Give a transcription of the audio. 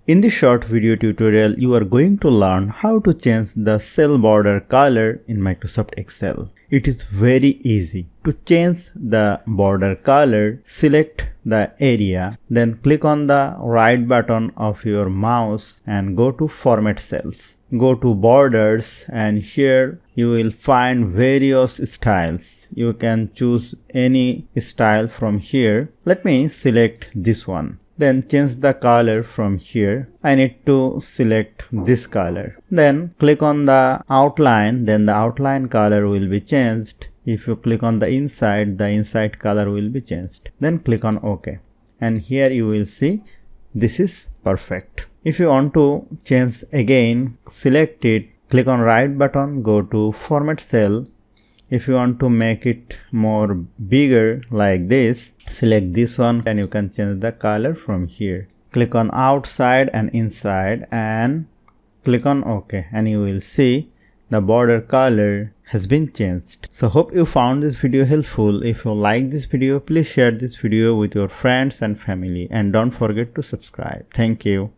In this short video tutorial, you are going to learn how to change the cell border color in Microsoft Excel. It is very easy. To change the border color, select the area, then click on the right button of your mouse and go to Format Cells. Go to Borders and here you will find various styles. You can choose any style from here. Let me select this one. Then change the color from here. I need to select this color. Then click on the outline, then the outline color will be changed. If you click on the inside color will be changed. Then click on OK. And here you will see this is perfect. If you want to change again, select it, click on right button, go to Format Cell. If you want to make it more bigger like this, select this one and you can change the color from here. Click on outside and inside and click on OK and you will see the border color has been changed. So hope you found this video helpful. If you like this video, please share this video with your friends and family and don't forget to subscribe. Thank you.